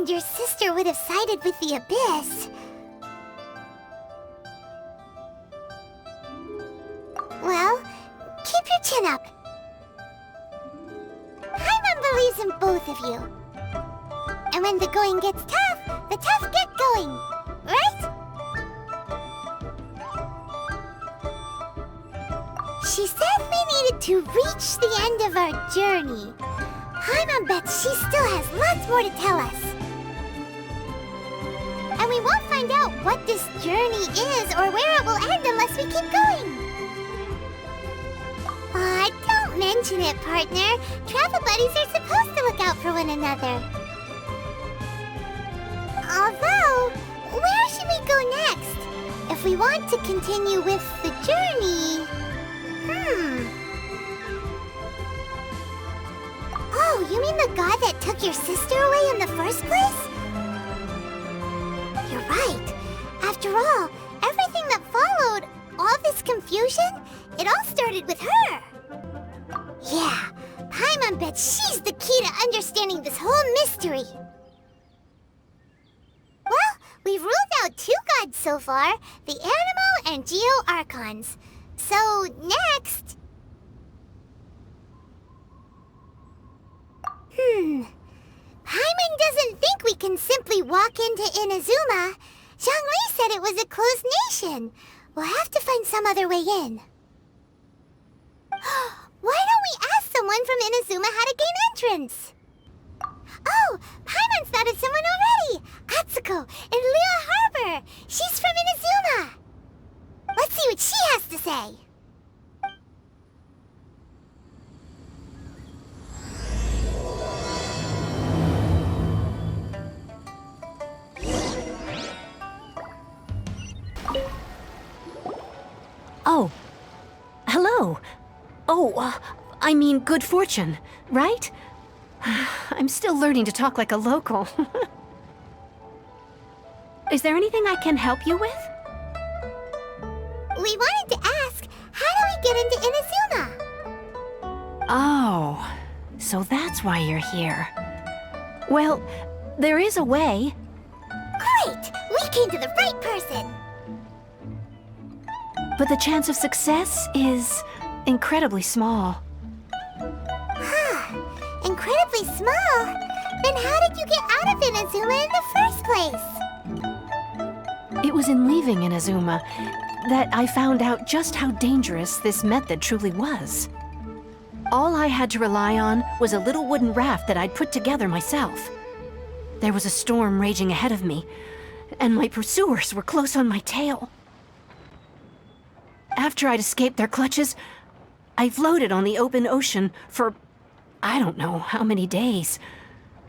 and your sister would have sided with the Abyss. Well, keep your chin up. Paimon believes in both of you. And when the going gets tough, the tough get going, right? She said we needed to reach the end of our journey. Paimon bets she still has lots more to tell us. And we won't find out what this journey is or where it will end unless we keep going. Aw, don't mention it, partner. Travel buddies are supposed to look out for one another. Although, where should we go next? If we want to continue with the journey... Oh, you mean the god that took your sister away in the first place? You're right. After all, everything that followed, all this confusion, it all started with her. Yeah, Paimon bets she's the key to understanding this whole mystery. Well, we've ruled out two gods so far, the Animo and Geo Archons. So, next... Paimon doesn't think we can simply walk into Inazuma. Zhongli said it was a closed nation. We'll have to find some other way in. Why don't we ask someone from Inazuma how to gain entrance? Oh, Paimon's thought of someone already! Atsuko, in Liyue Harbor! She's from Inazuma! Let's see what she has to say! Oh. Hello. Oh, I mean good fortune, right? I'm still learning to talk like a local. Is there anything I can help you with? We wanted to ask, how do we get into Inazuma? Oh, so that's why you're here. Well, there is a way. Great! We came to the right person! But the chance of success is incredibly small. Incredibly small? Then how did you get out of Inazuma in the first place? It was in leaving Inazuma that I found out just how dangerous this method truly was. All I had to rely on was a little wooden raft that I'd put together myself. There was a storm raging ahead of me, and my pursuers were close on my tail. After I'd escaped their clutches, I floated on the open ocean for I don't know how many days.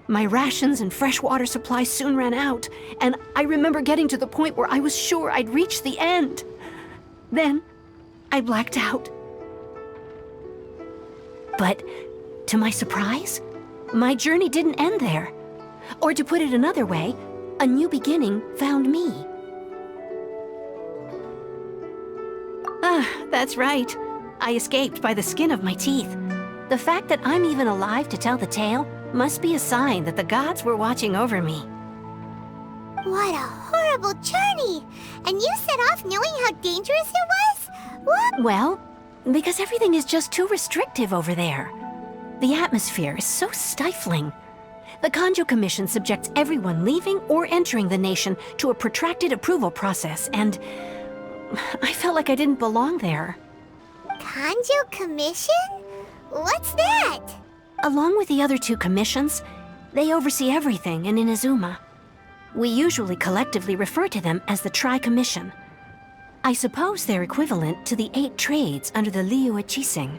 My rations and fresh water supplies soon ran out, and I remember getting to the point where I was sure I'd reached the end. Then, I blacked out. But, to my surprise, my journey didn't end there. Or to put it another way, a new beginning found me. That's right. I escaped by the skin of my teeth. The fact that I'm even alive to tell the tale must be a sign that the gods were watching over me. What a horrible journey! And you set off knowing how dangerous it was? What? Well, because everything is just too restrictive over there. The atmosphere is so stifling. The Kanjo Commission subjects everyone leaving or entering the nation to a protracted approval process, and I felt like I didn't belong there. Kanjo Commission? What's that? Along with the other two commissions, they oversee everything in Inazuma. We usually collectively refer to them as the Tri-Commission. I suppose they're equivalent to the 8 trades under the Liyue Chising.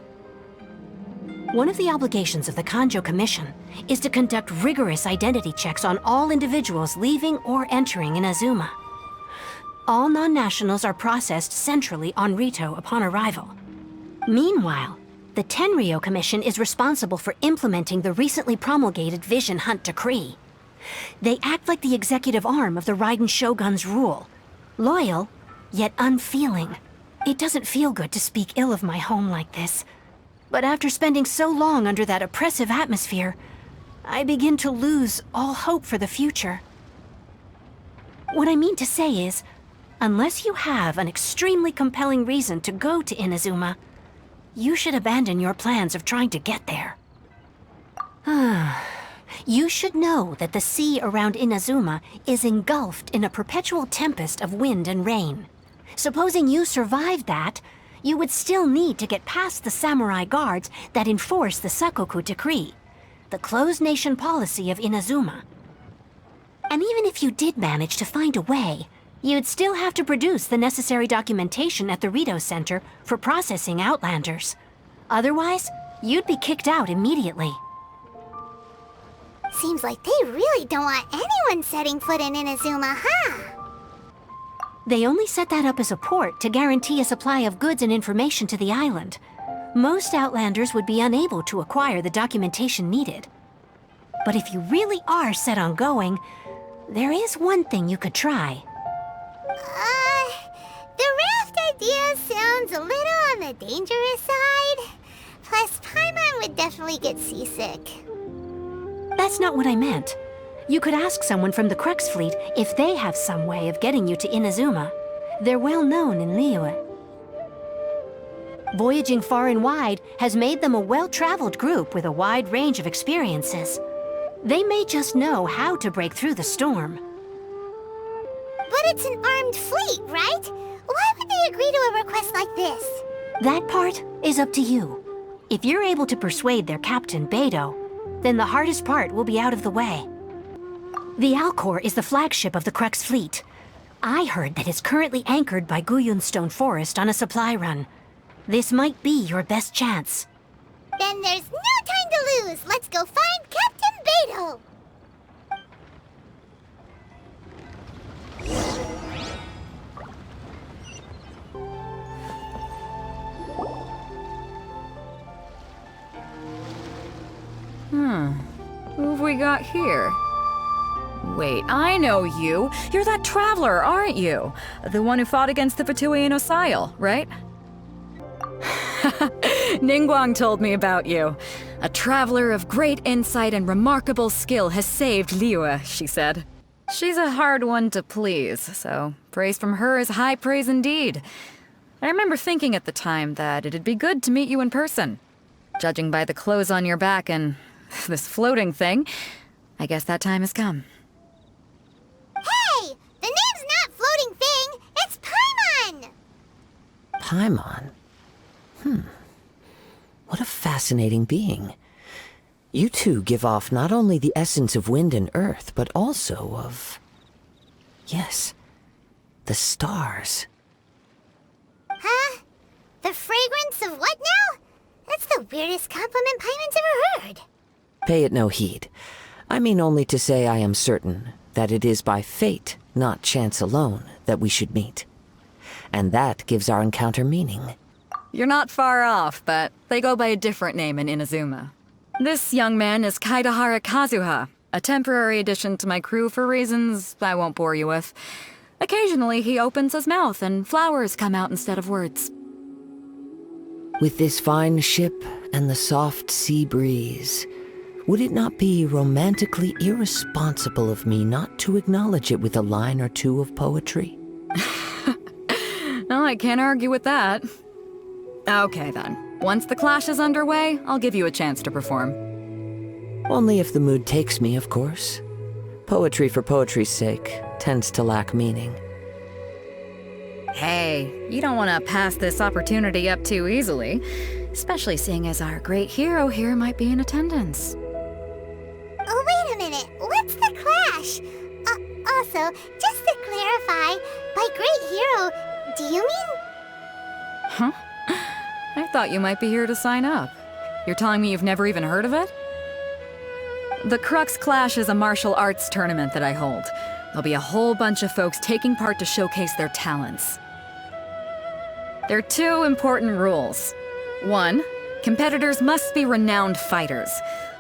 One of the obligations of the Kanjo Commission is to conduct rigorous identity checks on all individuals leaving or entering Inazuma. All non-nationals are processed centrally on Rito upon arrival. Meanwhile, the Tenryo Commission is responsible for implementing the recently promulgated Vision Hunt Decree. They act like the executive arm of the Raiden Shogun's rule. Loyal, yet unfeeling. It doesn't feel good to speak ill of my home like this. But after spending so long under that oppressive atmosphere, I begin to lose all hope for the future. What I mean to say is, unless you have an extremely compelling reason to go to Inazuma, you should abandon your plans of trying to get there. You should know that the sea around Inazuma is engulfed in a perpetual tempest of wind and rain. Supposing you survived that, you would still need to get past the samurai guards that enforce the Sakoku Decree, the closed nation policy of Inazuma. And even if you did manage to find a way, you'd still have to produce the necessary documentation at the Rito Center for processing Outlanders. Otherwise, you'd be kicked out immediately. Seems like they really don't want anyone setting foot in Inazuma, huh? They only set that up as a port to guarantee a supply of goods and information to the island. Most Outlanders would be unable to acquire the documentation needed. But if you really are set on going, there is one thing you could try. The raft idea sounds a little on the dangerous side. Plus, Paimon would definitely get seasick. That's not what I meant. You could ask someone from the Crux fleet if they have some way of getting you to Inazuma. They're well known in Liyue. Voyaging far and wide has made them a well-traveled group with a wide range of experiences. They may just know how to break through the storm. But it's an armed fleet, right? Why would they agree to a request like this? That part is up to you. If you're able to persuade their captain, Beidou, then the hardest part will be out of the way. The Alcor is the flagship of the Crux fleet. I heard that it's currently anchored by Guyunstone Forest on a supply run. This might be your best chance. Then there's no time to lose. Let's go find Captain Beidou. Who have we got here? Wait, I know you. You're that traveler, aren't you? The one who fought against the Fatui and Osile, right? Ningguang told me about you. A traveler of great insight and remarkable skill has saved Liyue, she said. She's a hard one to please, so praise from her is high praise indeed. I remember thinking at the time that it'd be good to meet you in person. Judging by the clothes on your back and this floating thing, I guess that time has come. Hey! The name's not Floating Thing, it's Paimon! Paimon? What a fascinating being. You two give off not only the essence of wind and earth, but also of... yes, the stars. Huh? The fragrance of what now? That's the weirdest compliment Paimon's ever heard. Pay it no heed. I mean only to say I am certain that it is by fate, not chance alone, that we should meet. And that gives our encounter meaning. You're not far off, but they go by a different name in Inazuma. This young man is Kaidahara Kazuha, a temporary addition to my crew for reasons I won't bore you with. Occasionally he opens his mouth and flowers come out instead of words. With this fine ship and the soft sea breeze, would it not be romantically irresponsible of me not to acknowledge it with a line or two of poetry? No, I can't argue with that. Okay then. Once the clash is underway, I'll give you a chance to perform. Only if the mood takes me, of course. Poetry for poetry's sake tends to lack meaning. Hey, you don't want to pass this opportunity up too easily, especially seeing as our great hero here might be in attendance. Oh, wait a minute. What's the clash? Also, just to clarify, by great hero, do you mean... Huh? I thought you might be here to sign up. You're telling me you've never even heard of it? The Crux Clash is a martial arts tournament that I hold. There'll be a whole bunch of folks taking part to showcase their talents. There are two important rules. One, competitors must be renowned fighters.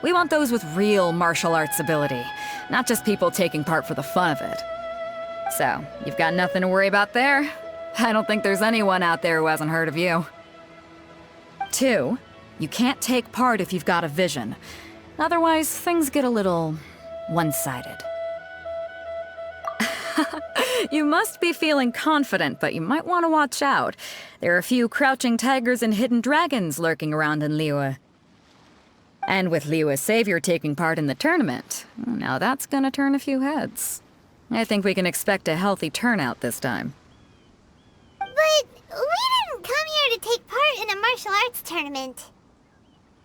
We want those with real martial arts ability, not just people taking part for the fun of it. So, you've got nothing to worry about there. I don't think there's anyone out there who hasn't heard of you. Two, you can't take part if you've got a vision. Otherwise, things get a little one-sided. You must be feeling confident, but you might want to watch out. There are a few crouching tigers and hidden dragons lurking around in Liyue. And with Liyue's savior taking part in the tournament, now that's gonna turn a few heads. I think we can expect a healthy turnout this time. But we didn't come here to take part in a martial arts tournament.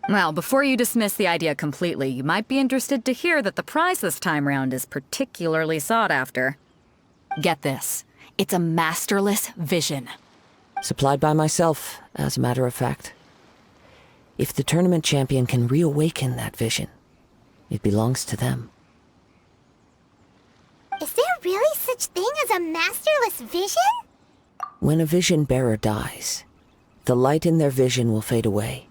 Well, before you dismiss the idea completely, you might be interested to hear that the prize this time round is particularly sought after. Get this. It's a masterless vision. Supplied by myself, as a matter of fact. If the tournament champion can reawaken that vision, it belongs to them. Is there really such thing as a masterless vision? When a vision bearer dies, the light in their vision will fade away.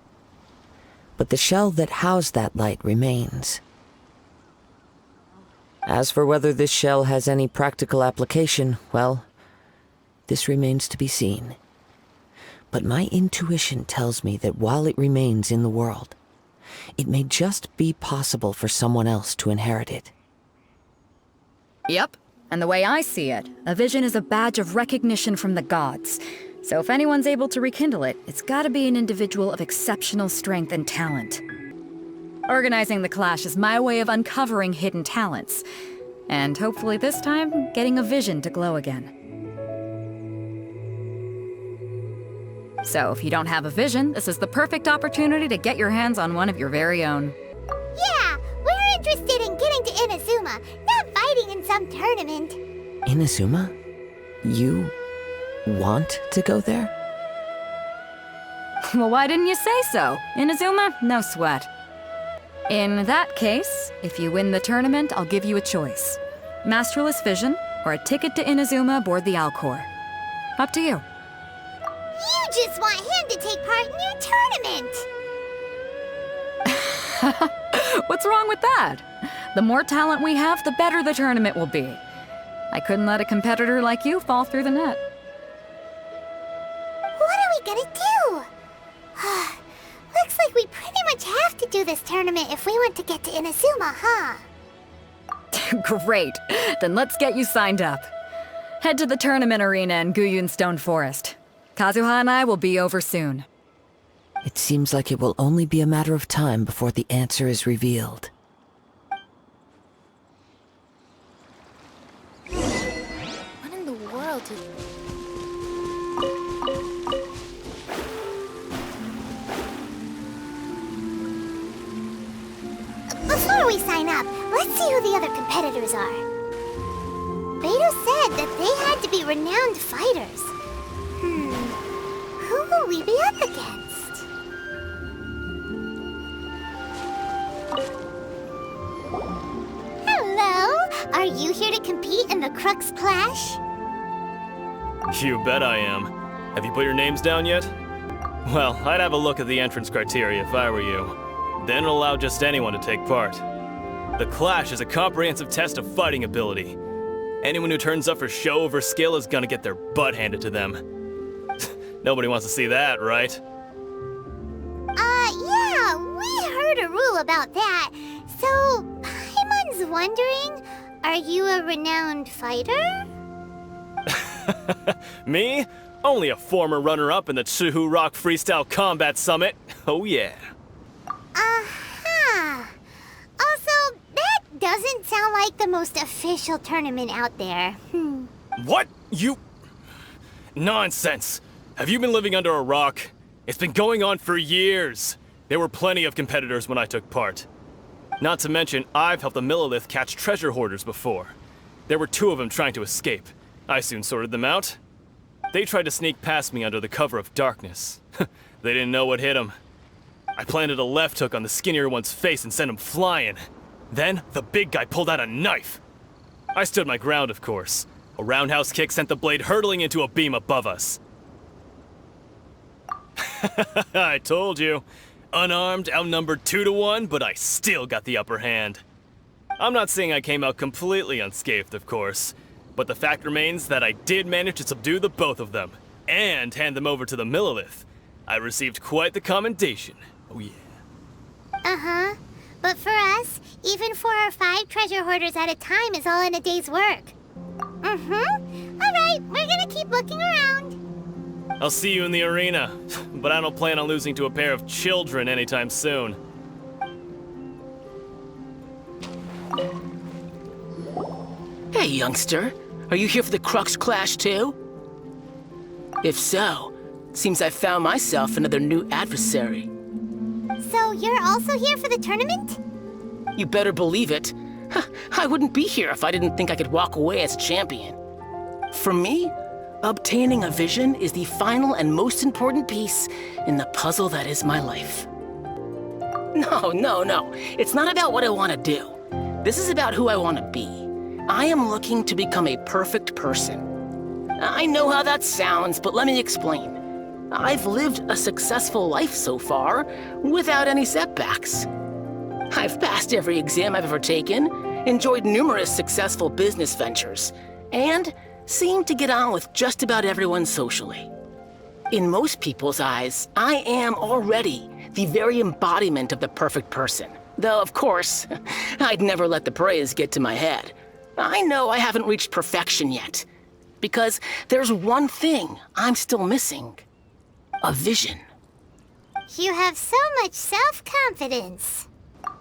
But the shell that housed that light remains. As for whether this shell has any practical application, well, this remains to be seen. But my intuition tells me that while it remains in the world, it may just be possible for someone else to inherit it. Yep. And the way I see it, a vision is a badge of recognition from the gods. So if anyone's able to rekindle it, it's gotta be an individual of exceptional strength and talent. Organizing the clash is my way of uncovering hidden talents. And hopefully this time, getting a vision to glow again. So if you don't have a vision, this is the perfect opportunity to get your hands on one of your very own. Yeah, we're interested in getting to Inazuma, not fighting in some tournament. Inazuma? You want to go there? Well, why didn't you say so? Inazuma? No sweat. In that case, if you win the tournament, I'll give you a choice. Masterless Vision, or a ticket to Inazuma aboard the Alcor. Up to you. You just want him to take part in your tournament! What's wrong with that? The more talent we have, the better the tournament will be. I couldn't let a competitor like you fall through the net. What are we gonna do? Looks like we pretty much have to do this tournament if we want to get to Inazuma, huh? Great. Then let's get you signed up. Head to the tournament arena in Guyun Stone Forest. Kazuha and I will be over soon. It seems like it will only be a matter of time before the answer is revealed. What in the world is... Before we sign up, let's see who the other competitors are. Beto said that they had to be renowned fighters. Who will we be up against? Hello! Are you here to compete in the Crux Clash? You bet I am. Have you put your names down yet? Well, I'd have a look at the entrance criteria if I were you. Then it'll allow just anyone to take part. The Clash is a comprehensive test of fighting ability. Anyone who turns up for show over skill is gonna get their butt handed to them. Nobody wants to see that, right? Yeah, we heard a rule about that. So, Paimon's wondering, are you a renowned fighter? Me? Only a former runner-up in the Tsuhu Rock Freestyle Combat Summit. Oh yeah. Also, that doesn't sound like the most official tournament out there. What? You... Nonsense. Have you been living under a rock? It's been going on for years. There were plenty of competitors when I took part. Not to mention, I've helped the Millilith catch treasure hoarders before. There were 2 of them trying to escape. I soon sorted them out. They tried to sneak past me under the cover of darkness. They didn't know what hit them. I planted a left hook on the skinnier one's face and sent him flying. Then, the big guy pulled out a knife. I stood my ground, of course. A roundhouse kick sent the blade hurtling into a beam above us. I told you. Unarmed, outnumbered 2 to 1, but I still got the upper hand. I'm not saying I came out completely unscathed, of course, but the fact remains that I did manage to subdue the both of them, and hand them over to the Millilith. I received quite the commendation. Oh yeah. But for us, even 4 or 5 treasure hoarders at a time is all in a day's work. Alright, we're gonna keep looking around. I'll see you in the arena, but I don't plan on losing to a pair of children anytime soon. Hey, youngster. Are you here for the Crux Clash too? If so, seems I found myself another new adversary. So you're also here for the tournament? You better believe it. I wouldn't be here if I didn't think I could walk away as champion. For me, obtaining a vision is the final and most important piece in the puzzle that is my life. No. It's not about what I want to do. This is about who I want to be. I am looking to become a perfect person. I know how that sounds, but let me explain. I've lived a successful life so far, without any setbacks. I've passed every exam I've ever taken, enjoyed numerous successful business ventures, and seem to get on with just about everyone socially. In most people's eyes, I am already the very embodiment of the perfect person. Though, of course, I'd never let the praise get to my head. I know I haven't reached perfection yet, because there's one thing I'm still missing. A vision. You have so much self-confidence.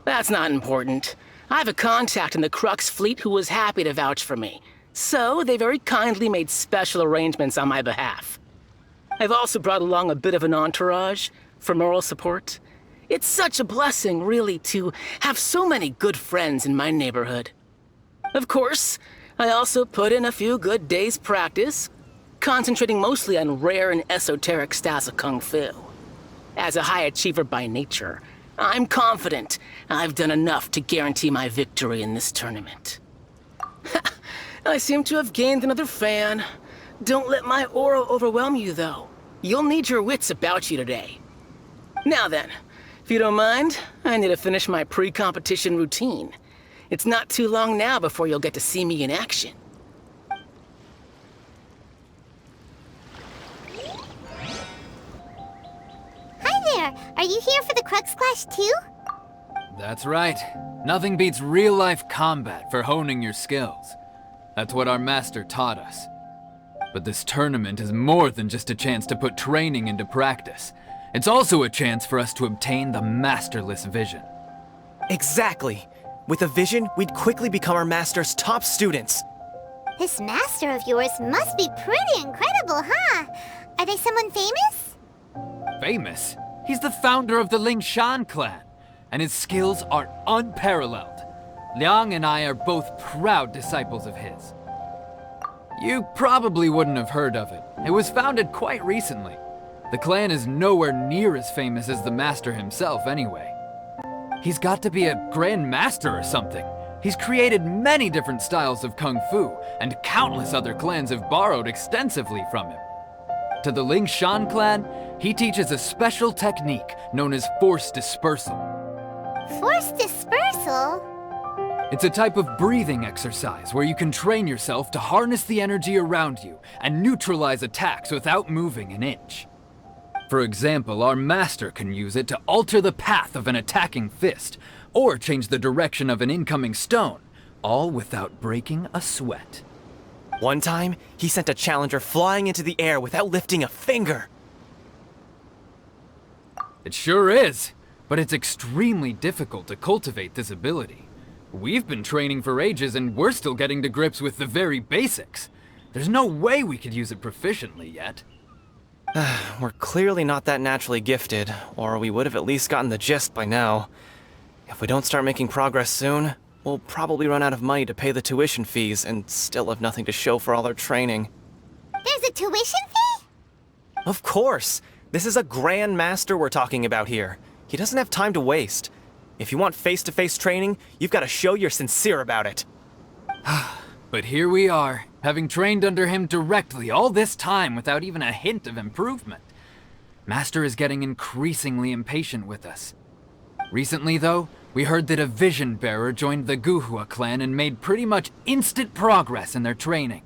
That's not important. I have a contact in the Crux fleet who was happy to vouch for me, so they very kindly made special arrangements on my behalf. I've also brought along a bit of an entourage for moral support. It's such a blessing, really, to have so many good friends in my neighborhood. Of course, I also put in a few good days' practice, concentrating mostly on rare and esoteric styles of Kung Fu. As a high achiever by nature, I'm confident I've done enough to guarantee my victory in this tournament. I seem to have gained another fan. Don't let my aura overwhelm you, though. You'll need your wits about you today. Now then, if you don't mind, I need to finish my pre-competition routine. It's not too long now before you'll get to see me in action. Hi there! Are you here for the Crux Clash too? That's right. Nothing beats real-life combat for honing your skills. That's what our master taught us. But this tournament is more than just a chance to put training into practice. It's also a chance for us to obtain the masterless vision. Exactly. With a vision, we'd quickly become our master's top students. This master of yours must be pretty incredible, huh? Are they someone famous? Famous? He's the founder of the Lingshan clan, and his skills are unparalleled. Liang and I are both proud disciples of his. You probably wouldn't have heard of it. It was founded quite recently. The clan is nowhere near as famous as the master himself anyway. He's got to be a grand master or something. He's created many different styles of Kung Fu, and countless other clans have borrowed extensively from him. To the Lingshan clan, he teaches a special technique known as force dispersal. Force dispersal? It's a type of breathing exercise where you can train yourself to harness the energy around you and neutralize attacks without moving an inch. For example, our master can use it to alter the path of an attacking fist, or change the direction of an incoming stone, all without breaking a sweat. One time, he sent a challenger flying into the air without lifting a finger. It sure is, but it's extremely difficult to cultivate this ability. We've been training for ages and we're still getting to grips with the very basics. There's no way we could use it proficiently yet. We're clearly not that naturally gifted, or we would have at least gotten the gist by now. If we don't start making progress soon, we'll probably run out of money to pay the tuition fees and still have nothing to show for all our training. There's a tuition fee? Of course! This is a Grand Master we're talking about here. He doesn't have time to waste. If you want face-to-face training, you've got to show you're sincere about it. But here we are, having trained under him directly all this time without even a hint of improvement. Master is getting increasingly impatient with us. Recently, though, we heard that a vision bearer joined the Guhua clan and made pretty much instant progress in their training.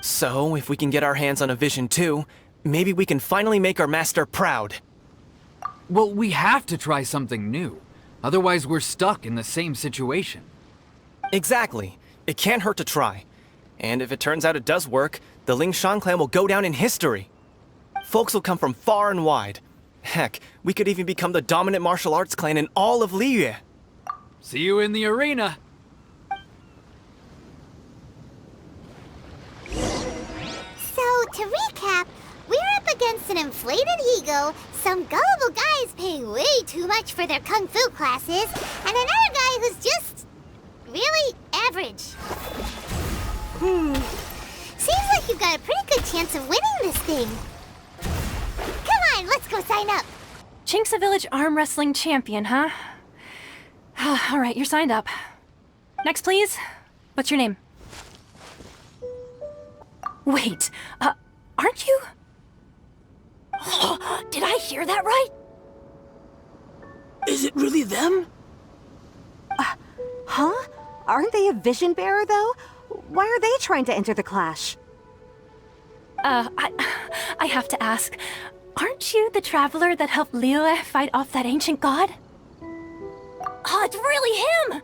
So, if we can get our hands on a vision too, maybe we can finally make our master proud. Well, we have to try something new. Otherwise, we're stuck in the same situation. Exactly. It can't hurt to try. And if it turns out it does work, the Lingshan clan will go down in history. Folks will come from far and wide. Heck, we could even become the dominant martial arts clan in all of Liyue. See you in the arena! So, to recap, we're up against an inflated ego, some gullible guys paying way too much for their kung fu classes, and another guy who's just really average. Seems like you've got a pretty good chance of winning this thing. Come on, let's go sign up. Chinksa Village arm wrestling champion, huh? All right, you're signed up. Next, please. What's your name? Wait, aren't you? Did I hear that right? Is it really them? Huh? Aren't they a vision bearer, though? Why are they trying to enter the clash? I have to ask, aren't you the traveler that helped Liyue fight off that ancient god? Oh, it's really him!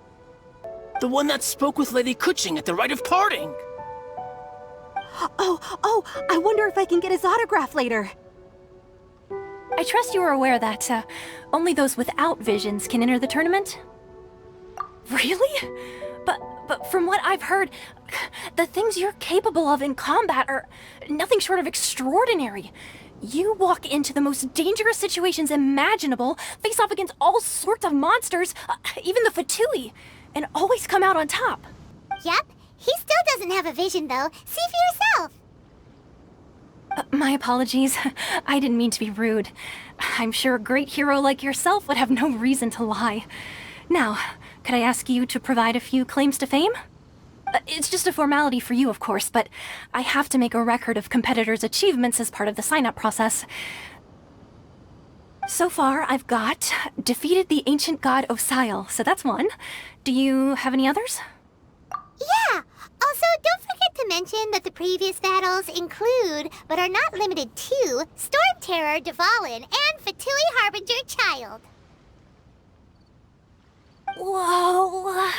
The one that spoke with Lady Kuching at the rite of parting. Oh, I wonder if I can get his autograph later. I trust you are aware that only those without visions can enter the tournament? Really? But from what I've heard, the things you're capable of in combat are nothing short of extraordinary. You walk into the most dangerous situations imaginable, face off against all sorts of monsters, even the Fatui, and always come out on top. Yep, he still doesn't have a vision, though. See for yourself. My apologies. I didn't mean to be rude. I'm sure a great hero like yourself would have no reason to lie. Now, could I ask you to provide a few claims to fame? It's just a formality for you, of course, but I have to make a record of competitors' achievements as part of the sign-up process. So far, I've got defeated the ancient god Osail, so that's one. Do you have any others? Yeah! Also, don't forget to mention that the previous battles include, but are not limited to, Storm Terror, Dvalin, and Fatui Harbinger Child. Whoa...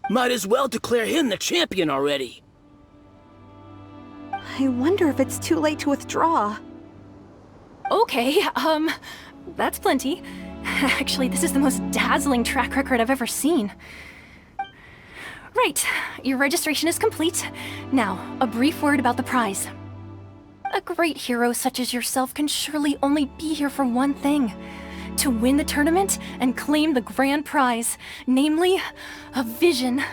Might as well declare him the champion already. I wonder if it's too late to withdraw. Okay, that's plenty. Actually, this is the most dazzling track record I've ever seen. Right, your registration is complete. Now, a brief word about the prize. A great hero such as yourself can surely only be here for one thing. To win the tournament and claim the grand prize, namely, a vision.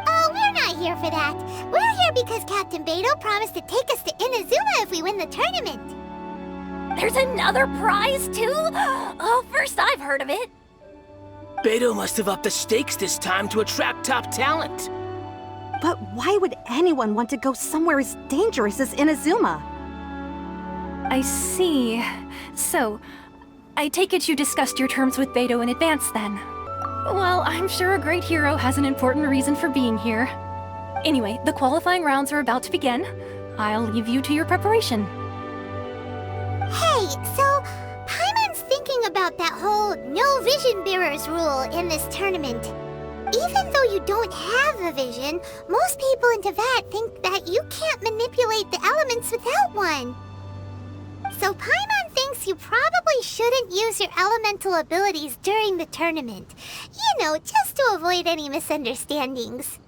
Oh, we're not here for that. We're here because Captain Beidou promised to take us to Inazuma if we win the tournament. There's another prize, too? Oh, first I've heard of it. Beidou must have upped the stakes this time to attract top talent. But why would anyone want to go somewhere as dangerous as Inazuma? I see. So, I take it you discussed your terms with Beidou in advance, then? Well, I'm sure a great hero has an important reason for being here. Anyway, the qualifying rounds are about to begin. I'll leave you to your preparation. Hey, so Paimon's thinking about that whole no vision bearers rule in this tournament. Even though you don't have a vision, most people in Teyvat think that you can't manipulate the elements without one. So Paimon thinks you probably shouldn't use your elemental abilities during the tournament. You know, just to avoid any misunderstandings.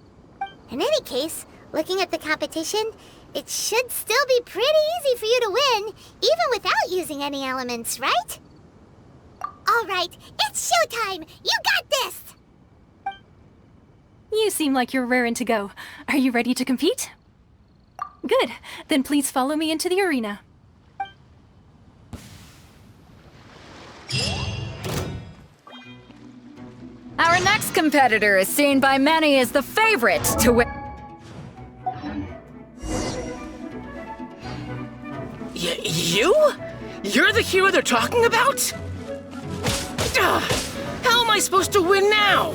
In any case, looking at the competition, it should still be pretty easy for you to win, even without using any elements, right? All right, it's showtime! You got this! You seem like you're raring to go. Are you ready to compete? Good. Then please follow me into the arena. Our next competitor is seen by many as the favorite to win. You? You're the hero they're talking about? How am I supposed to win now?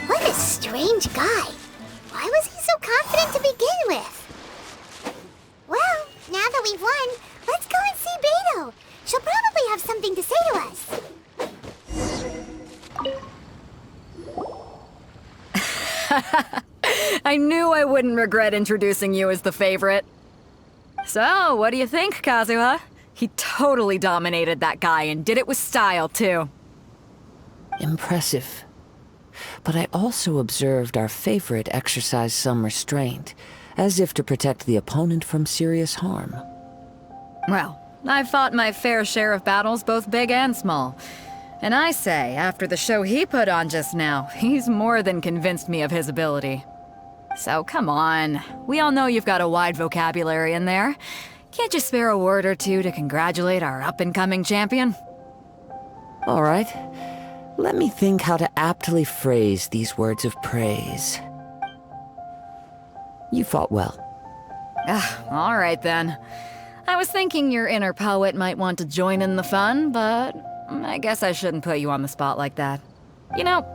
What a strange guy. Why was he so confident to begin with? Now that we've won, let's go and see Beto. She'll probably have something to say to us. I knew I wouldn't regret introducing you as the favorite. So, what do you think, Kazuha? He totally dominated that guy and did it with style, too. Impressive. But I also observed our favorite exercise some restraint, as if to protect the opponent from serious harm. Well, I've fought my fair share of battles, both big and small. And I say, after the show he put on just now, he's more than convinced me of his ability. So come on, we all know you've got a wide vocabulary in there. Can't you spare a word or two to congratulate our up-and-coming champion? All right. Let me think how to aptly phrase these words of praise. You fought well. All right then. I was thinking your inner poet might want to join in the fun, but I guess I shouldn't put you on the spot like that. You know,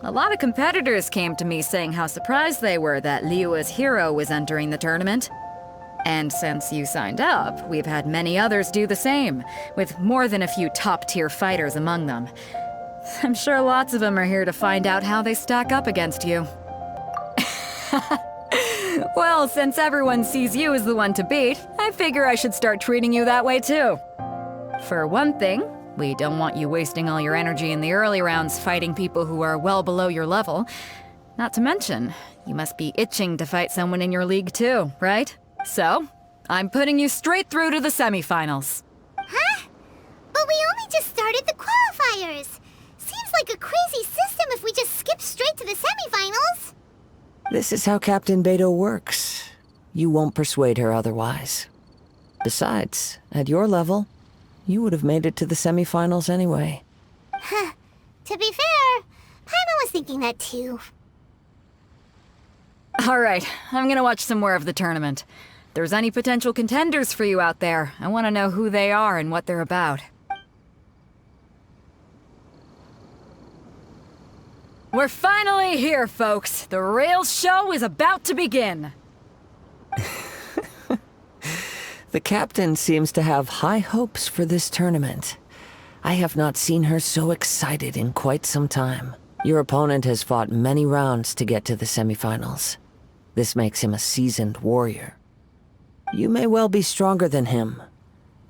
a lot of competitors came to me saying how surprised they were that Liyue's hero was entering the tournament. And since you signed up, we've had many others do the same, with more than a few top-tier fighters among them. I'm sure lots of them are here to find out how they stack up against you. Well, since everyone sees you as the one to beat, I figure I should start treating you that way too. For one thing, we don't want you wasting all your energy in the early rounds fighting people who are well below your level. Not to mention, you must be itching to fight someone in your league too, right? So, I'm putting you straight through to the semifinals. Huh? But we only just started the qualifiers. Seems like a crazy system if we just skip straight to the semifinals. This is how Captain Beto works. You won't persuade her otherwise. Besides, at your level, you would have made it to the semifinals anyway. Huh. To be fair, Paimon was thinking that too. Alright, I'm gonna watch some more of the tournament. If there's any potential contenders for you out there, I want to know who they are and what they're about. We're finally here, folks. The real show is about to begin. The captain seems to have high hopes for this tournament. I have not seen her so excited in quite some time. Your opponent has fought many rounds to get to the semifinals. This makes him a seasoned warrior. You may well be stronger than him,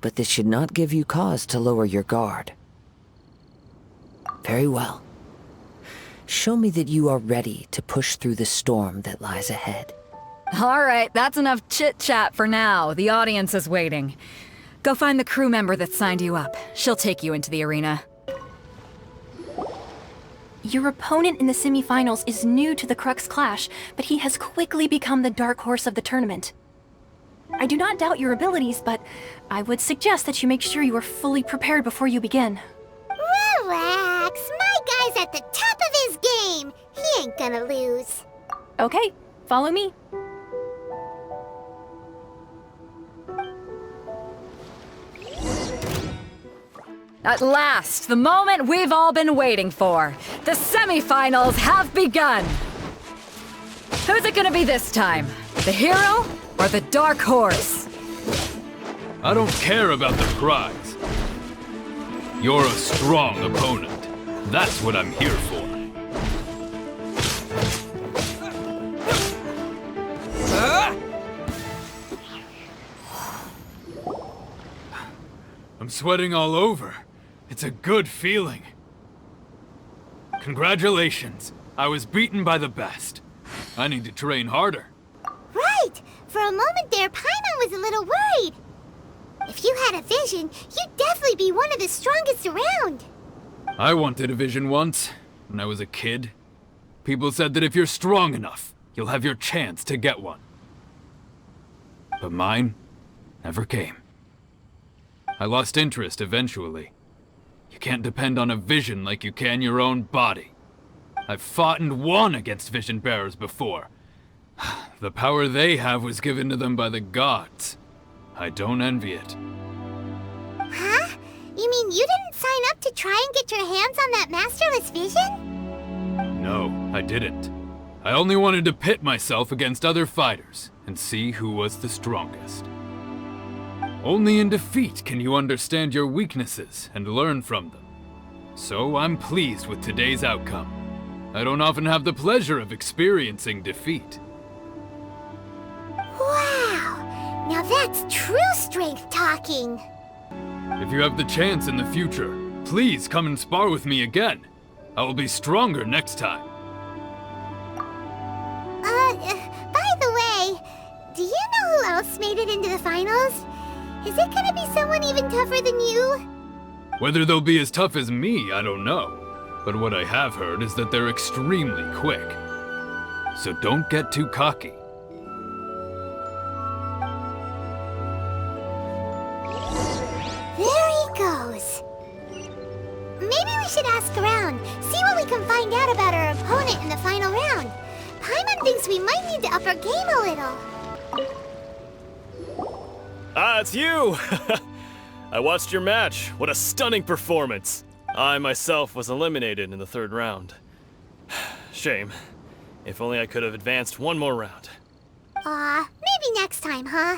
but this should not give you cause to lower your guard. Very well. Show me that you are ready to push through the storm that lies ahead. Alright, that's enough chit-chat for now. The audience is waiting. Go find the crew member that signed you up. She'll take you into the arena. Your opponent in the semifinals is new to the Crux Clash, but he has quickly become the dark horse of the tournament. I do not doubt your abilities, but I would suggest that you make sure you are fully prepared before you begin. Relax, my guy's at the top of his game. He ain't gonna lose. Okay, follow me. At last, the moment we've all been waiting for. The semifinals have begun. Who's it gonna be this time? The hero or the dark horse? I don't care about the prize. You're a strong opponent. That's what I'm here for. I'm sweating all over. It's a good feeling. Congratulations. I was beaten by the best. I need to train harder. Right! For a moment there, Paimon was a little worried. If you had a vision, you'd definitely be one of the strongest around. I wanted a vision once, when I was a kid. People said that if you're strong enough, you'll have your chance to get one. But mine never came. I lost interest eventually. You can't depend on a vision like you can your own body. I've fought and won against vision bearers before. The power they have was given to them by the gods. I don't envy it. Huh? You mean you didn't sign up to try and get your hands on that masterless vision? No, I didn't. I only wanted to pit myself against other fighters and see who was the strongest. Only in defeat can you understand your weaknesses and learn from them. So I'm pleased with today's outcome. I don't often have the pleasure of experiencing defeat. Wow! Now that's true strength talking. If you have the chance in the future, please come and spar with me again. I will be stronger next time. By the way, do you know who else made it into the finals? Is it gonna be someone even tougher than you? Whether they'll be as tough as me, I don't know. But what I have heard is that they're extremely quick. So don't get too cocky. There he goes. Maybe we should ask around, see what we can find out about our opponent in the final round. Paimon thinks we might need to up our game a little. Ah, it's you! I watched your match. What a stunning performance. I myself was eliminated in the third round. Shame. If only I could have advanced one more round. Maybe next time, huh?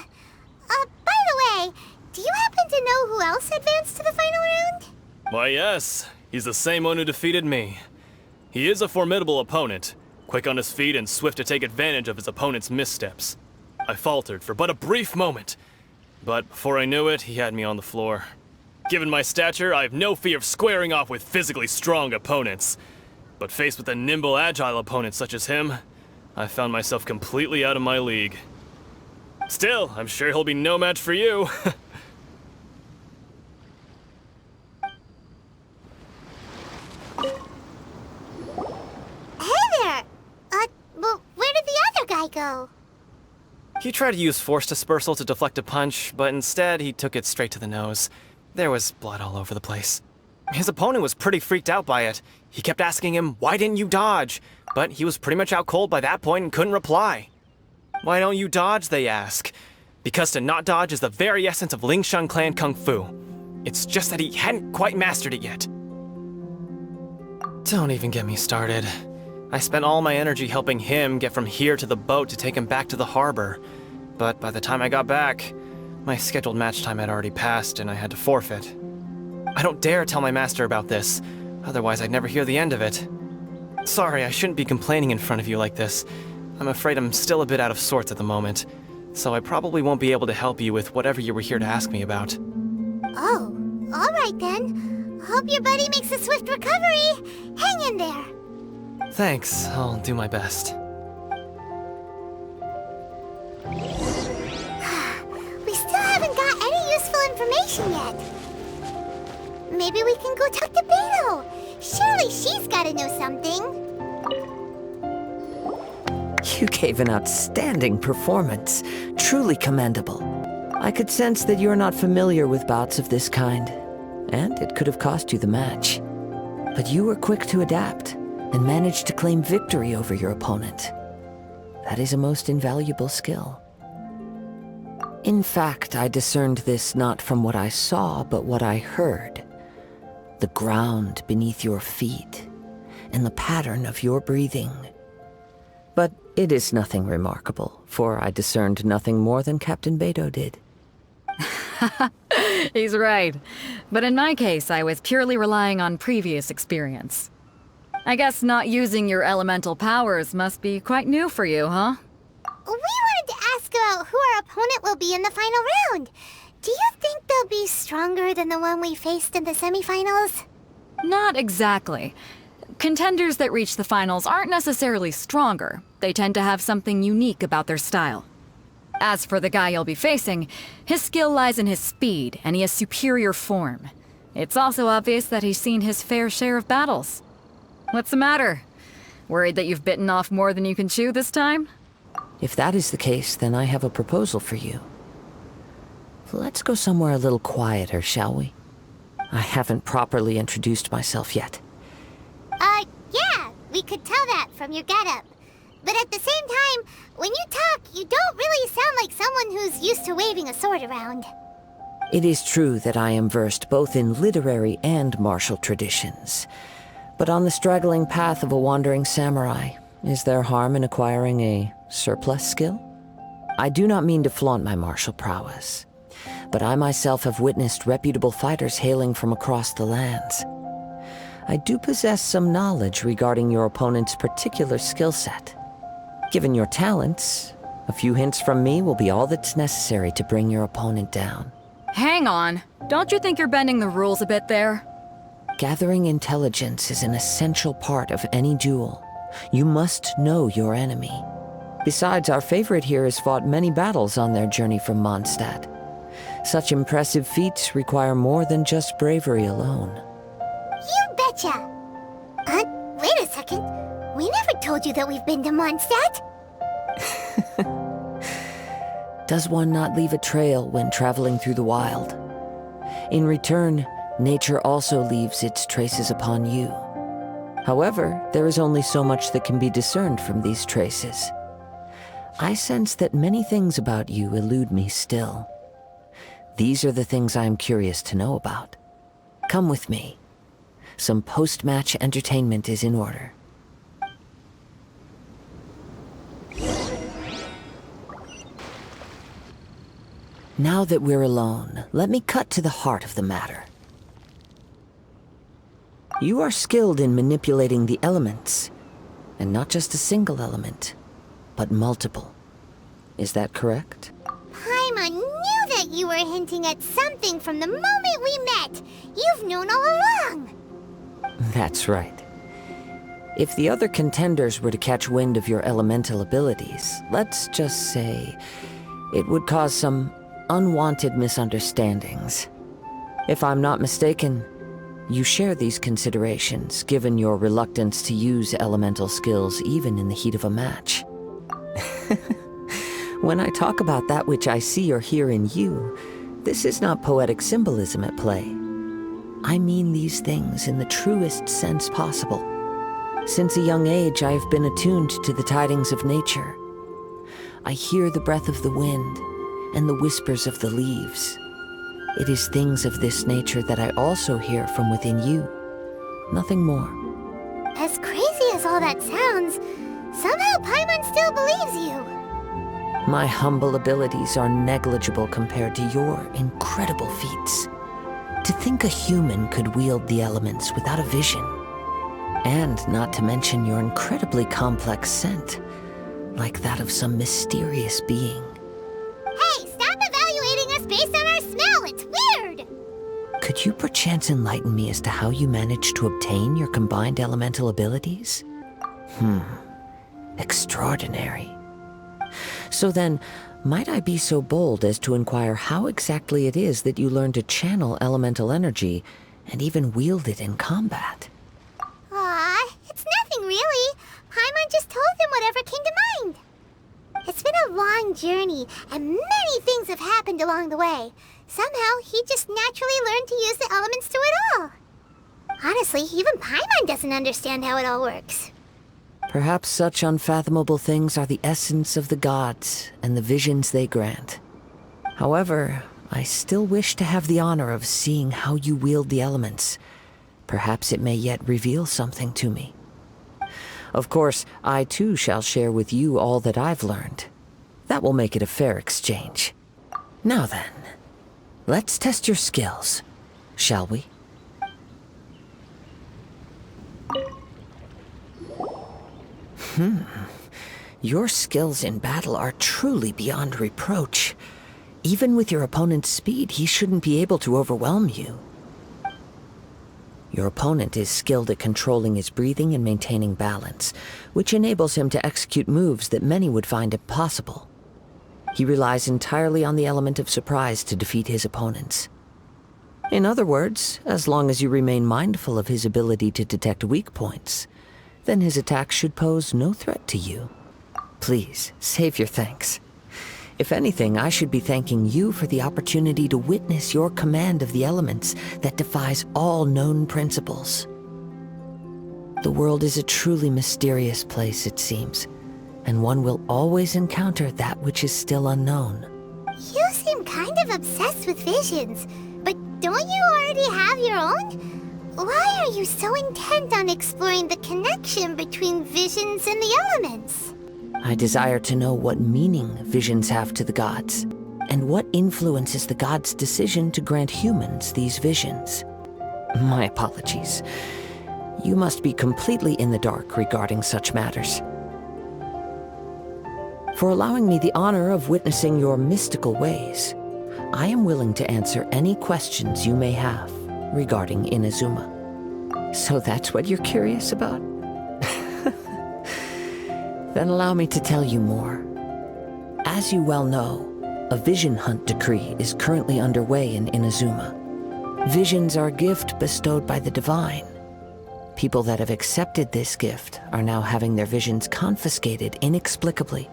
By the way, do you happen to know who else advanced to the final round? Why, yes. He's the same one who defeated me. He is a formidable opponent, quick on his feet and swift to take advantage of his opponent's missteps. I faltered for but a brief moment, but before I knew it, he had me on the floor. Given my stature, I have no fear of squaring off with physically strong opponents. But faced with a nimble, agile opponent such as him, I found myself completely out of my league. Still, I'm sure he'll be no match for you. Hey there! Well, where did the other guy go? He tried to use force dispersal to deflect a punch, but instead he took it straight to the nose. There was blood all over the place. His opponent was pretty freaked out by it. He kept asking him, "Why didn't you dodge?" But he was pretty much out cold by that point and couldn't reply. "Why don't you dodge?" they ask. Because to not dodge is the very essence of Lingshan clan kung fu. It's just that he hadn't quite mastered it yet. Don't even get me started. I spent all my energy helping him get from here to the boat to take him back to the harbor. But by the time I got back, my scheduled match time had already passed and I had to forfeit. I don't dare tell my master about this, otherwise I'd never hear the end of it. Sorry, I shouldn't be complaining in front of you like this. I'm afraid I'm still a bit out of sorts at the moment, so I probably won't be able to help you with whatever you were here to ask me about. Oh, alright then. Hope your buddy makes a swift recovery. Hang in there. Thanks, I'll do my best. We still haven't got any useful information yet. Maybe we can go talk to Beto. Surely she's gotta know something. You gave an outstanding performance. Truly commendable. I could sense that you're not familiar with bouts of this kind, and it could have cost you the match. But you were quick to adapt, and managed to claim victory over your opponent. That is a most invaluable skill. In fact, I discerned this not from what I saw, but what I heard. The ground beneath your feet, and the pattern of your breathing. But it is nothing remarkable, for I discerned nothing more than Captain Beto did. He's right. But in my case, I was purely relying on previous experience. I guess not using your elemental powers must be quite new for you, huh? We wanted to ask about who our opponent will be in the final round. Do you think they'll be stronger than the one we faced in the semifinals? Not exactly. Contenders that reach the finals aren't necessarily stronger. They tend to have something unique about their style. As for the guy you'll be facing, his skill lies in his speed, and he has superior form. It's also obvious that he's seen his fair share of battles. What's the matter? Worried that you've bitten off more than you can chew this time? If that is the case, then I have a proposal for you. Let's go somewhere a little quieter, shall we? I haven't properly introduced myself yet. Yeah, we could tell that from your getup. But at the same time, when you talk, you don't really sound like someone who's used to waving a sword around. It is true that I am versed both in literary and martial traditions. But on the straggling path of a wandering samurai, is there harm in acquiring a surplus skill? I do not mean to flaunt my martial prowess. but I myself have witnessed reputable fighters hailing from across the lands. I do possess some knowledge regarding your opponent's particular skill set. Given your talents, a few hints from me will be all that's necessary to bring your opponent down. Hang on. Don't you think you're bending the rules a bit there? Gathering intelligence is an essential part of any duel. You must know your enemy. Besides, our favorite here has fought many battles on their journey from Mondstadt. Such impressive feats require more than just bravery alone. You betcha! Wait a second. We never told you that we've been to Mondstadt. Does one not leave a trail when traveling through the wild? In return, nature also leaves its traces upon you. However, there is only so much that can be discerned from these traces. I sense that many things about you elude me still. These are the things I am curious to know about. Come with me. Some post-match entertainment is in order. Now that we're alone, let me cut to the heart of the matter. You are skilled in manipulating the elements, and not just a single element, but multiple. Is that correct? Paimon knew that you were hinting at something from the moment we met. You've known all along. That's right. If the other contenders were to catch wind of your elemental abilities, let's just say it would cause some unwanted misunderstandings. If I'm not mistaken, you share these considerations, given your reluctance to use elemental skills even in the heat of a match. When I talk about that which I see or hear in you, this is not poetic symbolism at play. I mean these things in the truest sense possible. Since a young age, I have been attuned to the tidings of nature. I hear the breath of the wind and the whispers of the leaves. It is things of this nature that I also hear from within you. Nothing more. As crazy as all that sounds, somehow Paimon still believes you. My humble abilities are negligible compared to your incredible feats. To think a human could wield the elements without a vision. And not to mention your incredibly complex scent, like that of some mysterious being. Hey, stop evaluating us based on our smell! It's weird! Could you perchance enlighten me as to how you managed to obtain your combined elemental abilities? Extraordinary. So then, might I be so bold as to inquire how exactly it is that you learned to channel elemental energy and even wield it in combat? Aw, it's nothing really. Paimon just told him whatever came to mind. It's been a long journey, and many things have happened along the way. Somehow, he just naturally learned to use the elements through it all. Honestly, even Paimon doesn't understand how it all works. Perhaps such unfathomable things are the essence of the gods and the visions they grant. However, I still wish to have the honor of seeing how you wield the elements. Perhaps it may yet reveal something to me. Of course, I too shall share with you all that I've learned. That will make it a fair exchange. Now then, let's test your skills, shall we? Your skills in battle are truly beyond reproach. Even with your opponent's speed, he shouldn't be able to overwhelm you. Your opponent is skilled at controlling his breathing and maintaining balance, which enables him to execute moves that many would find impossible. He relies entirely on the element of surprise to defeat his opponents. In other words, as long as you remain mindful of his ability to detect weak points, then his attack should pose no threat to you. Please, save your thanks. If anything, I should be thanking you for the opportunity to witness your command of the elements that defies all known principles. The world is a truly mysterious place, it seems, and one will always encounter that which is still unknown. You seem kind of obsessed with visions, but don't you already have your own? Why are you so intent on exploring the connection between visions and the elements? I desire to know what meaning visions have to the gods. And what influences the gods' decision to grant humans these visions? My apologies. You must be completely in the dark regarding such matters. For allowing me the honor of witnessing your mystical ways, I am willing to answer any questions you may have regarding Inazuma. So that's what you're curious about? Then allow me to tell you more. As you well know, a vision hunt decree is currently underway in Inazuma. Visions are a gift bestowed by the divine. People that have accepted this gift are now having their visions confiscated inexplicably.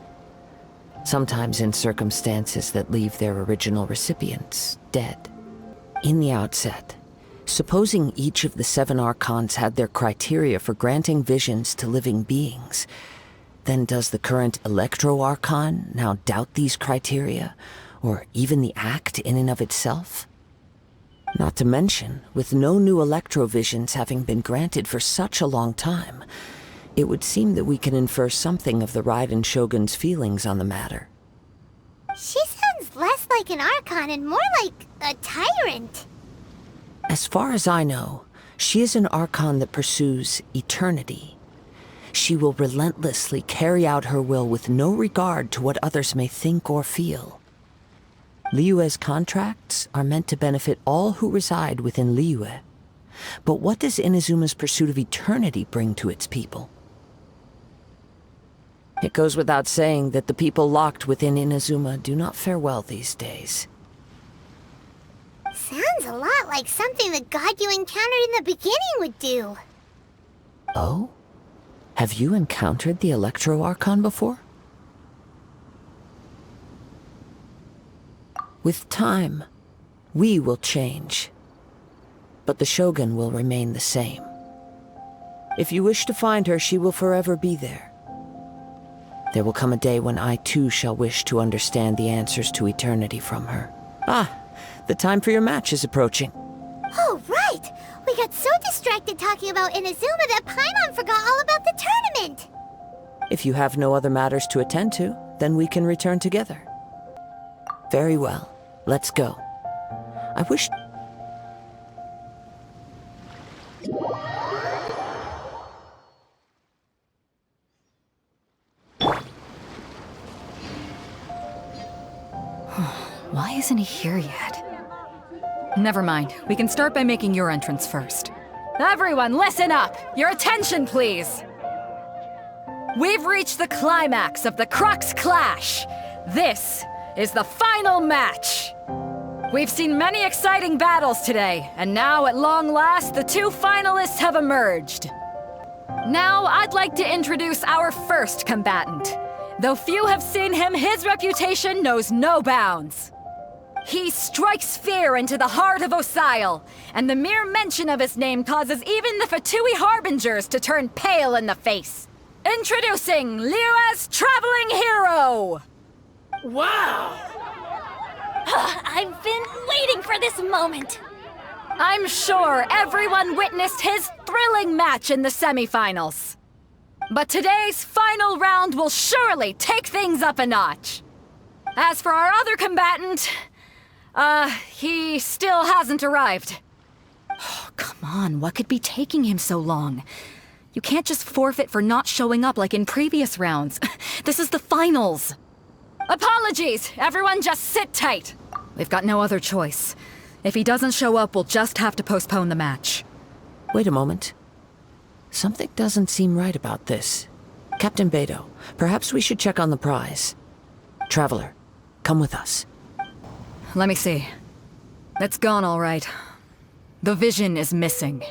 Sometimes in circumstances that leave their original recipients dead. In the outset, supposing each of the 7 archons had their criteria for granting visions to living beings, then does the current Electro-Archon now doubt these criteria, or even the act in and of itself? Not to mention, with no new Electro-Visions having been granted for such a long time, it would seem that we can infer something of the Raiden Shogun's feelings on the matter. She sounds less like an Archon and more like a tyrant. As far as I know, she is an Archon that pursues eternity. She will relentlessly carry out her will with no regard to what others may think or feel. Liyue's contracts are meant to benefit all who reside within Liyue. But what does Inazuma's pursuit of eternity bring to its people? It goes without saying that the people locked within Inazuma do not fare well these days. Sounds a lot like something the god you encountered in the beginning would do. Oh? Have you encountered the Electro-Archon before? With time, we will change. But the Shogun will remain the same. If you wish to find her, she will forever be there. There will come a day when I too shall wish to understand the answers to eternity from her. Ah, the time for your match is approaching. Oh, right! We got so distracted talking about Inazuma that Paimon forgot all about the tournament! If you have no other matters to attend to, then we can return together. Very well. Let's go. I wish... Why isn't he here yet? Never mind. We can start by making your entrance first. Everyone, listen up! Your attention, please! We've reached the climax of the Crux Clash! This is the final match! We've seen many exciting battles today, and now, at long last, the 2 finalists have emerged. Now, I'd like to introduce our first combatant. Though few have seen him, his reputation knows no bounds. He strikes fear into the heart of Osile, and the mere mention of his name causes even the Fatui Harbingers to turn pale in the face. Introducing Liyue's traveling hero! Wow! I've been waiting for this moment! I'm sure everyone witnessed his thrilling match in the semifinals. But today's final round will surely take things up a notch. As for our other combatant, he still hasn't arrived. Oh, come on, what could be taking him so long? You can't just forfeit for not showing up like in previous rounds. This is the finals. Apologies, everyone just sit tight. We've got no other choice. If he doesn't show up, we'll just have to postpone the match. Wait a moment. Something doesn't seem right about this. Captain Beidou, perhaps we should check on the prize. Traveler, come with us. Let me see. It's gone all right. The vision is missing.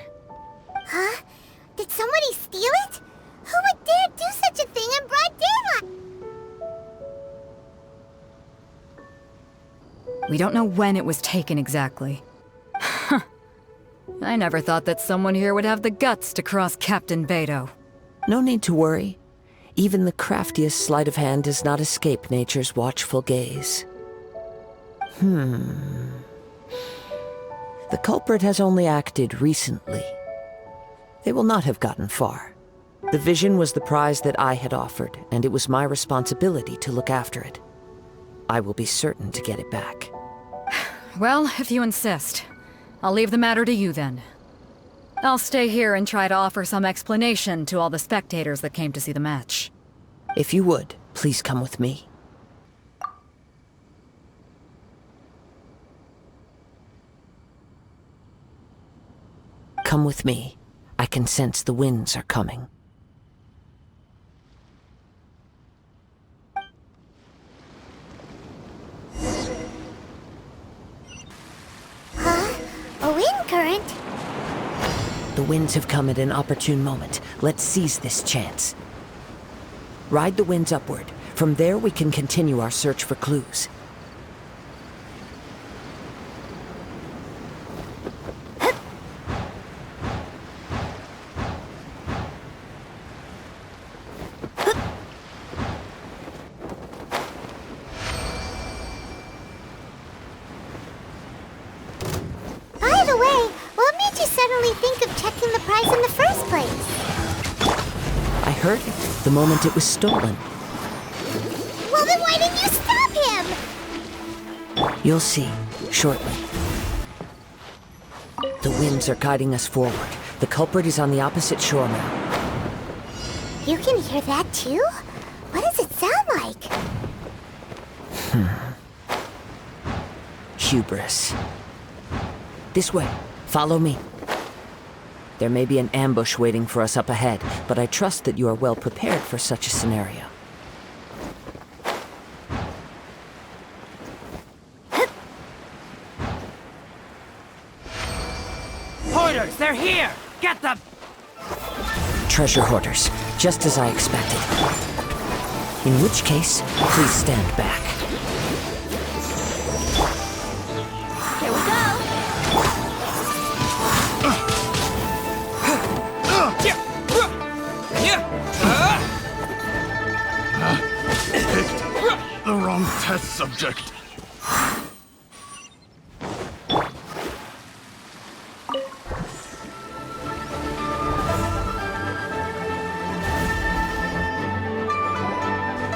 Huh? Did somebody steal it? Who would dare do such a thing in broad daylight? We don't know when it was taken exactly. I never thought that someone here would have the guts to cross Captain Beidou. No need to worry. Even the craftiest sleight of hand does not escape nature's watchful gaze. The culprit has only acted recently. They will not have gotten far. The vision was the prize that I had offered, and it was my responsibility to look after it. I will be certain to get it back. Well, if you insist. I'll leave the matter to you then. I'll stay here and try to offer some explanation to all the spectators that came to see the match. If you would, please come with me. Come with me. I can sense the winds are coming. A wind current? The winds have come at an opportune moment. Let's seize this chance. Ride the winds upward. From there, we can continue our search for clues. By the way, what made you suddenly think of checking the prize in the first place? I heard it the moment it was stolen. Well, then why didn't you stop him? You'll see, shortly. The winds are guiding us forward. The culprit is on the opposite shore now. You can hear that too? What does it sound like? Hubris. This way. Follow me. There may be an ambush waiting for us up ahead, but I trust that you are well prepared for such a scenario. Hoarders, they're here! Get them! Treasure hoarders, just as I expected. In which case, please stand back. Here we go. Picked the wrong test subject.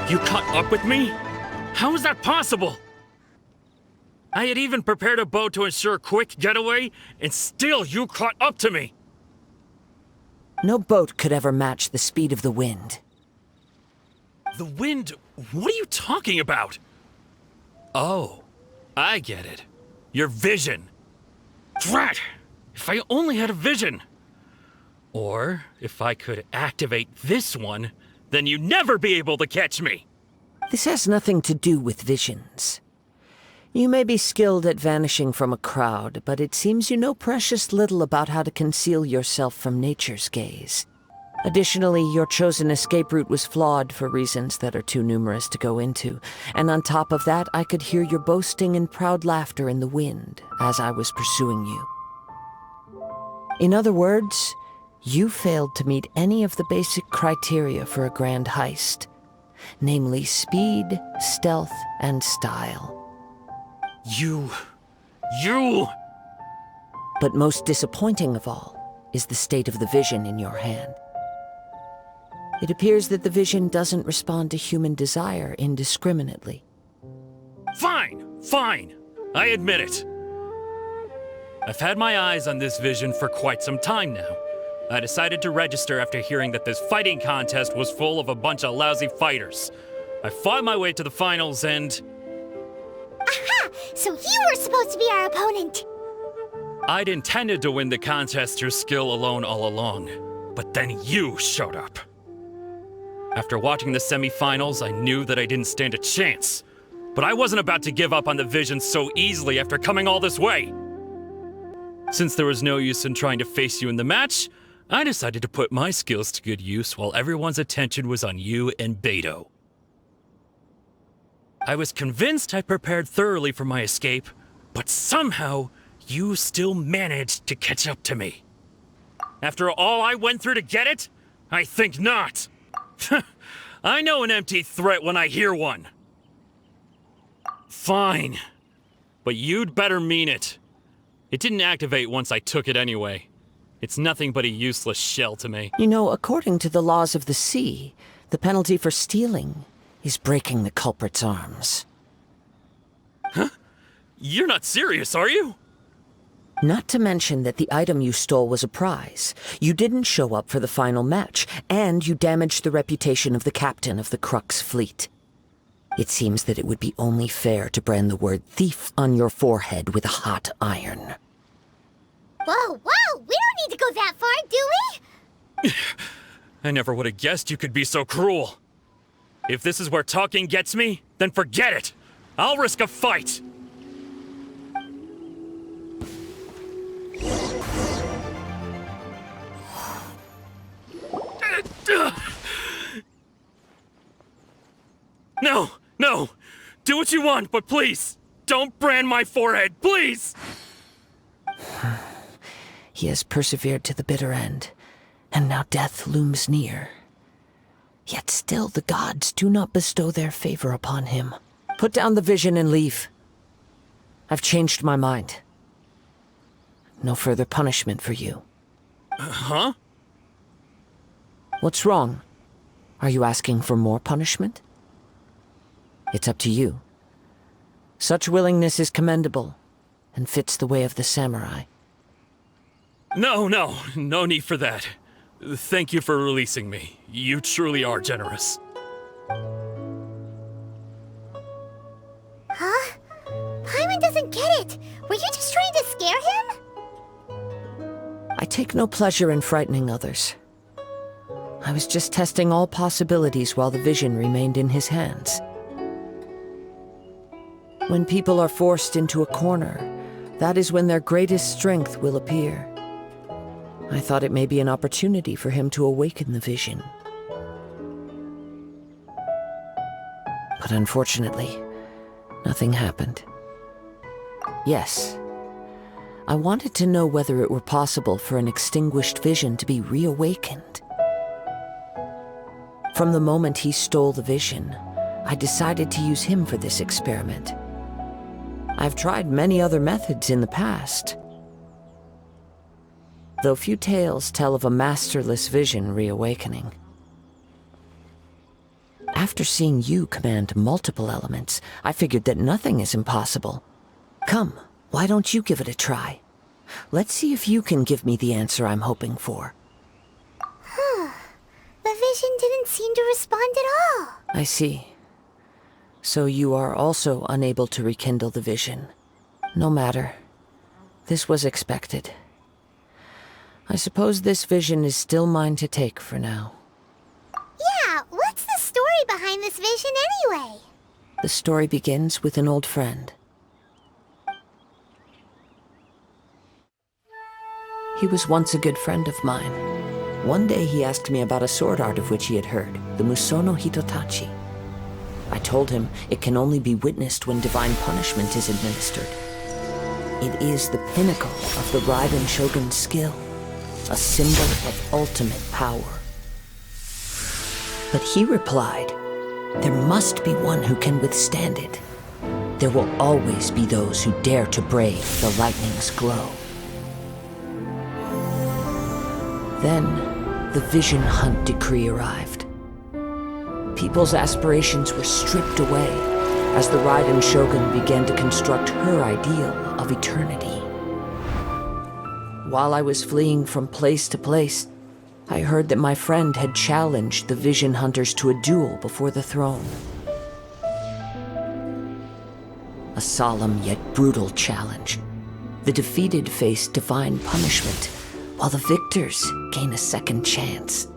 You caught up with me? How is that possible? I had even prepared a boat to ensure a quick getaway, and still you caught up to me! No boat could ever match the speed of the wind. The wind? What are you talking about? Oh, I get it. Your vision. Drat! If I only had a vision! Or, if I could activate this one, then you'd never be able to catch me! This has nothing to do with visions. You may be skilled at vanishing from a crowd, but it seems you know precious little about how to conceal yourself from nature's gaze. Additionally, your chosen escape route was flawed for reasons that are too numerous to go into, and on top of that, I could hear your boasting and proud laughter in the wind as I was pursuing you. In other words, you failed to meet any of the basic criteria for a grand heist, namely speed, stealth, and style. You... But most disappointing of all is the state of the vision in your hand. It appears that the vision doesn't respond to human desire indiscriminately. Fine. I admit it. I've had my eyes on this vision for quite some time now. I decided to register after hearing that this fighting contest was full of a bunch of lousy fighters. I fought my way to the finals and... Aha! So you were supposed to be our opponent! I'd intended to win the contest through skill alone all along, but then you showed up. After watching the semi-finals, I knew that I didn't stand a chance. But I wasn't about to give up on the vision so easily after coming all this way. Since there was no use in trying to face you in the match, I decided to put my skills to good use while everyone's attention was on you and Beto. I was convinced I prepared thoroughly for my escape, but somehow you still managed to catch up to me. After all I went through to get it? I think not. I know an empty threat when I hear one. Fine, but you'd better mean it. It didn't activate once I took it anyway. It's nothing but a useless shell to me. You know, according to the laws of the sea, the penalty for stealing is breaking the culprit's arms. You're not serious, are you? Not to mention that the item you stole was a prize. You didn't show up for the final match, and you damaged the reputation of the captain of the Crux fleet. It seems that it would be only fair to brand the word thief on your forehead with a hot iron. Whoa, whoa! We don't need to go that far, do we? I never would have guessed you could be so cruel. If this is where talking gets me, then forget it. I'll risk a fight. No, no! Do what you want, but please, don't brand my forehead, please! He has persevered to the bitter end, and now death looms near. Yet still the gods do not bestow their favor upon him. Put down the vision and leave. I've changed my mind. No further punishment for you. Huh? What's wrong? Are you asking for more punishment? It's up to you. Such willingness is commendable, and fits the way of the samurai. No need for that. Thank you for releasing me. You truly are generous. Huh? Paimon doesn't get it. Were you just trying to scare him? I take no pleasure in frightening others. I was just testing all possibilities while the vision remained in his hands. When people are forced into a corner, that is when their greatest strength will appear. I thought it may be an opportunity for him to awaken the vision. But unfortunately, nothing happened. Yes, I wanted to know whether it were possible for an extinguished vision to be reawakened. From the moment he stole the vision, I decided to use him for this experiment. I've tried many other methods in the past, though few tales tell of a masterless vision reawakening. After seeing you command multiple elements, I figured that nothing is impossible. Come, why don't you give it a try? Let's see if you can give me the answer I'm hoping for. The vision didn't seem to respond at all. I see. So you are also unable to rekindle the vision. No matter. This was expected. I suppose this vision is still mine to take for now. Yeah, what's the story behind this vision anyway? The story begins with an old friend. He was once a good friend of mine. One day he asked me about a sword art of which he had heard, the Musono Hitotachi. I told him it can only be witnessed when divine punishment is administered. It is the pinnacle of the Raiden Shogun's skill, a symbol of ultimate power. But he replied, there must be one who can withstand it. There will always be those who dare to brave the lightning's glow. Then, the Vision Hunt decree arrived. People's aspirations were stripped away as the Raiden Shogun began to construct her ideal of eternity. While I was fleeing from place to place, I heard that my friend had challenged the Vision Hunters to a duel before the throne. A solemn yet brutal challenge. The defeated face divine punishment, while the victors gain a second chance.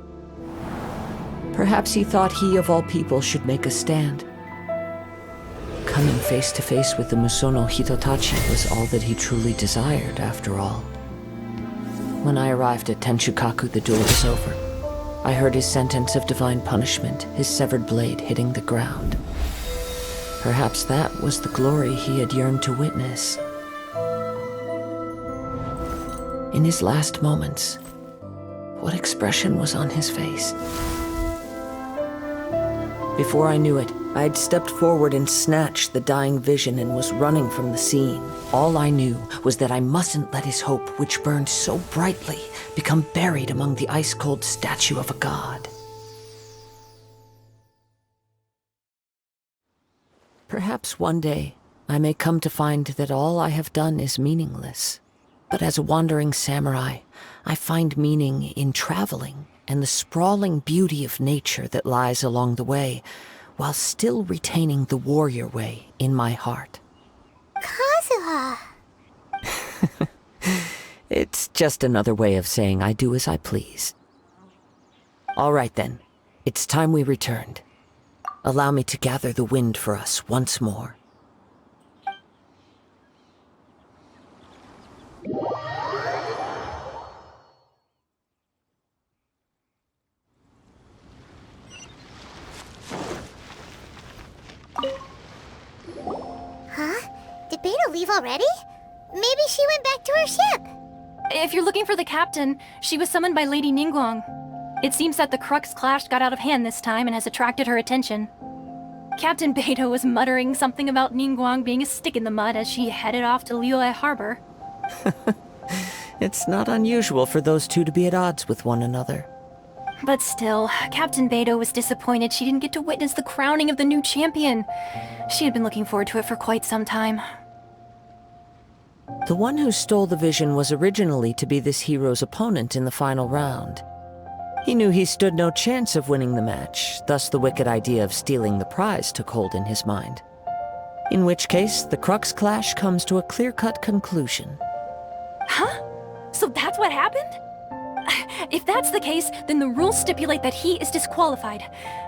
Perhaps he thought he of all people should make a stand. Coming face to face with the Musono Hitotachi was all that he truly desired, after all. When I arrived at Tenshukaku, the duel was over. I heard his sentence of divine punishment, his severed blade hitting the ground. Perhaps that was the glory he had yearned to witness. In his last moments, what expression was on his face? Before I knew it, I had stepped forward and snatched the dying vision and was running from the scene. All I knew was that I mustn't let his hope, which burned so brightly, become buried among the ice-cold statue of a god. Perhaps one day, I may come to find that all I have done is meaningless. But as a wandering samurai, I find meaning in traveling and the sprawling beauty of nature that lies along the way, while still retaining the warrior way in my heart. Kazuha. It's just another way of saying I do as I please. All right then, it's time we returned. Allow me to gather the wind for us once more. Huh? Did Beta leave already? Maybe she went back to her ship. If you're looking for the captain, she was summoned by Lady Ningguang. It seems that the Crux clash got out of hand this time and has attracted her attention. Captain Beidou was muttering something about Ningguang being a stick in the mud as she headed off to Liyue Harbor. It's not unusual for those two to be at odds with one another. But still, Captain Beidou was disappointed she didn't get to witness the crowning of the new champion. She had been looking forward to it for quite some time. The one who stole the vision was originally to be this hero's opponent in the final round. He knew he stood no chance of winning the match, thus the wicked idea of stealing the prize took hold in his mind. In which case, the Crux clash comes to a clear-cut conclusion. Huh? So that's what happened? If that's the case, then the rules stipulate that he is disqualified,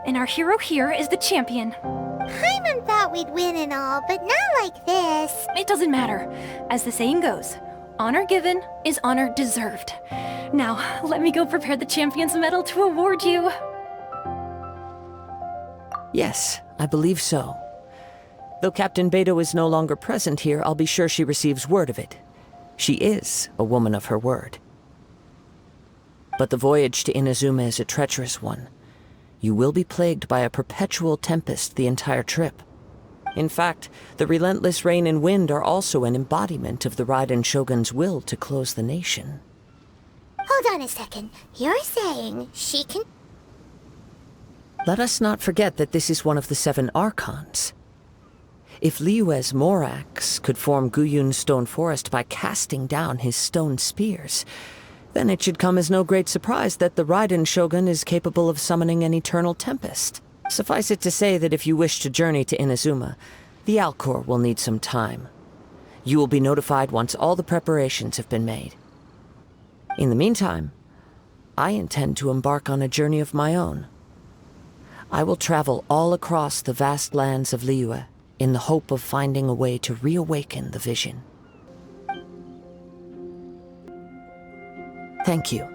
and our hero here is the champion. Paimon thought we'd win and all, but not like this. It doesn't matter. As the saying goes, honor given is honor deserved. Now, let me go prepare the champion's medal to award you. Yes, I believe so. Though Captain Beidou is no longer present here, I'll be sure she receives word of it. She is a woman of her word. But the voyage to Inazuma is a treacherous one. You will be plagued by a perpetual tempest the entire trip. In fact, the relentless rain and wind are also an embodiment of the Raiden Shogun's will to close the nation. Hold on a second. You're saying she can... Let us not forget that this is one of the 7 Archons. If Liyue's Morax could form Guyun's stone forest by casting down his stone spears, then it should come as no great surprise that the Raiden Shogun is capable of summoning an eternal tempest. Suffice it to say that if you wish to journey to Inazuma, the Alcor will need some time. You will be notified once all the preparations have been made. In the meantime, I intend to embark on a journey of my own. I will travel all across the vast lands of Liyue in the hope of finding a way to reawaken the vision. Thank you.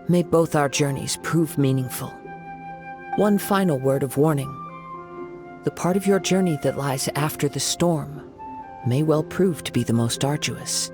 May both our journeys prove meaningful. One final word of warning. The part of your journey that lies after the storm may well prove to be the most arduous.